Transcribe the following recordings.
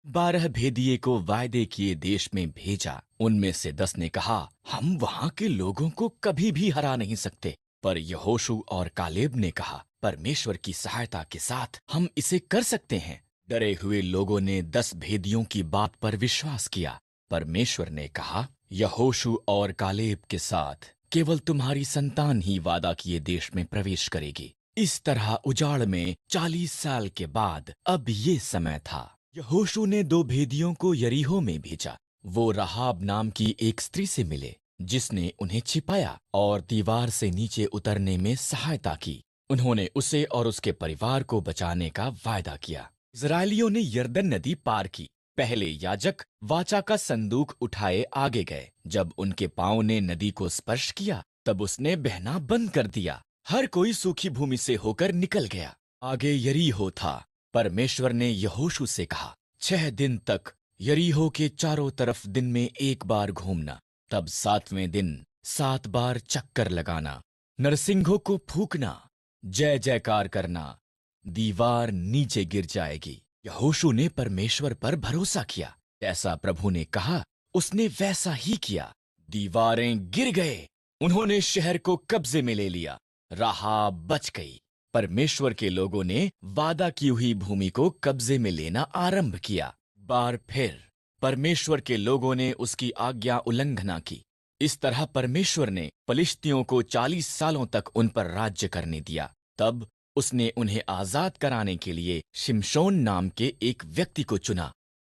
12 भेदिए को वायदे किए देश में भेजा। उनमें से 10 ने कहा, हम वहां के लोगों को कभी भी हरा नहीं सकते। पर यहोशू और कालेब ने कहा, परमेश्वर की सहायता के साथ हम इसे कर सकते हैं। डरे हुए लोगों ने 10 भेदियों की बात पर विश्वास किया। परमेश्वर ने कहा, यहोशू और कालेब के साथ केवल तुम्हारी संतान ही वादा किए देश में प्रवेश करेगी। इस तरह उजाड़ में 40 साल के बाद अब ये समय था। यहोशू ने 2 भेदियों को यरीहो में भेजा। वो राहाब नाम की एक स्त्री से मिले, जिसने उन्हें छिपाया और दीवार से नीचे उतरने में सहायता की। उन्होंने उसे और उसके परिवार को बचाने का वायदा किया। इजरायलियों ने यरदन नदी पार की। पहले याजक वाचा का संदूक उठाए आगे गए। जब उनके पांव ने नदी को स्पर्श किया, तब उसने बहना बंद कर दिया। हर कोई सूखी भूमि से होकर निकल गया। आगे यरीहो था। परमेश्वर ने यहोशू से कहा, 6 दिन तक यरीहो के चारों तरफ दिन में एक बार घूमना। तब 7वें दिन 7 बार चक्कर लगाना, नरसिंहों को फूंकना, जय जयकार करना। दीवार नीचे गिर जाएगी। यहोशू ने परमेश्वर पर भरोसा किया। जैसा प्रभु ने कहा, उसने वैसा ही किया। दीवारें गिर गए। उन्होंने शहर को कब्जे में ले लिया। राहाब बच गई। परमेश्वर के लोगों ने वादा की हुई भूमि को कब्जे में लेना आरंभ किया। बार फिर परमेश्वर के लोगों ने उसकी आज्ञा उल्लंघना की। इस तरह परमेश्वर ने पलिश्तियों को 40 सालों तक उन पर राज्य करने दिया। तब उसने उन्हें आजाद कराने के लिए शिमशोन नाम के एक व्यक्ति को चुना।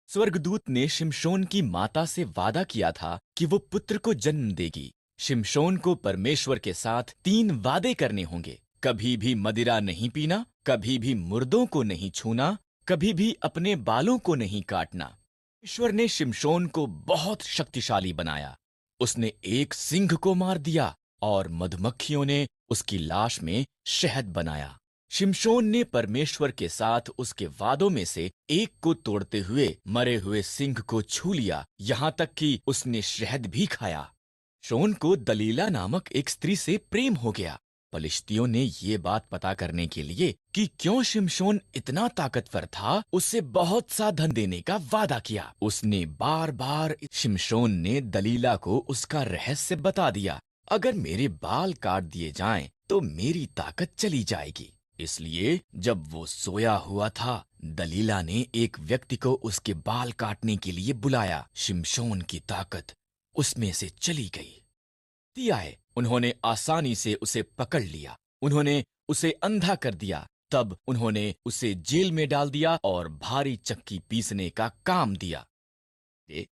स्वर्गदूत ने शिमशोन की माता से वादा किया था कि वो पुत्र को जन्म देगी। शिमशोन को परमेश्वर के साथ 3 वादे करने होंगे। कभी भी मदिरा नहीं पीना, कभी भी मुर्दों को नहीं छूना, कभी भी अपने बालों को नहीं काटना। ईश्वर ने शिमशोन को बहुत शक्तिशाली बनाया। उसने एक सिंह को मार दिया और मधुमक्खियों ने उसकी लाश में शहद बनाया। शिमशोन ने परमेश्वर के साथ उसके वादों में से एक को तोड़ते हुए मरे हुए सिंह को छू लिया, यहां तक कि उसने शहद भी खाया। शोन को दलीला नामक एक स्त्री से प्रेम हो गया। पलिश्तियों ने ये बात पता करने के लिए कि क्यों शिमशोन इतना ताकतवर था, उससे बहुत सा धन देने का वादा किया। उसने बार बार शिमशोन ने दलीला को उसका रहस्य बता दिया। अगर मेरे बाल काट दिए जाएं, तो मेरी ताकत चली जाएगी। इसलिए जब वो सोया हुआ था, दलीला ने एक व्यक्ति को उसके बाल काटने के लिए बुलाया। शिमशोन की ताकत उसमें से चली गई। आए उन्होंने आसानी से उसे पकड़ लिया। उन्होंने उसे अंधा कर दिया। तब उन्होंने उसे जेल में डाल दिया और भारी चक्की पीसने का काम दिया।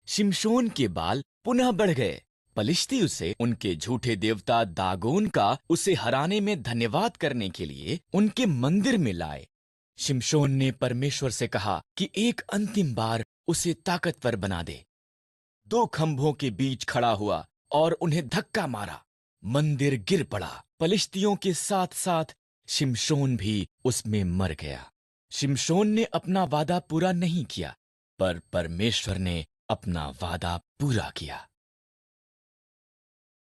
शिमशोन के बाल पुनः बढ़ गए। पलिश्ती उसे उनके झूठे देवता दागोन का उसे हराने में धन्यवाद करने के लिए उनके मंदिर में लाए। शिमशोन ने परमेश्वर से कहा कि एक अंतिम बार उसे ताकतवर बना दे। 2 खंभों के बीच खड़ा हुआ और उन्हें धक्का मारा। मंदिर गिर पड़ा। पलिश्तियों के साथ साथ शिमशोन भी उसमें मर गया। शिमशोन ने अपना वादा पूरा नहीं किया, पर परमेश्वर ने अपना वादा पूरा किया।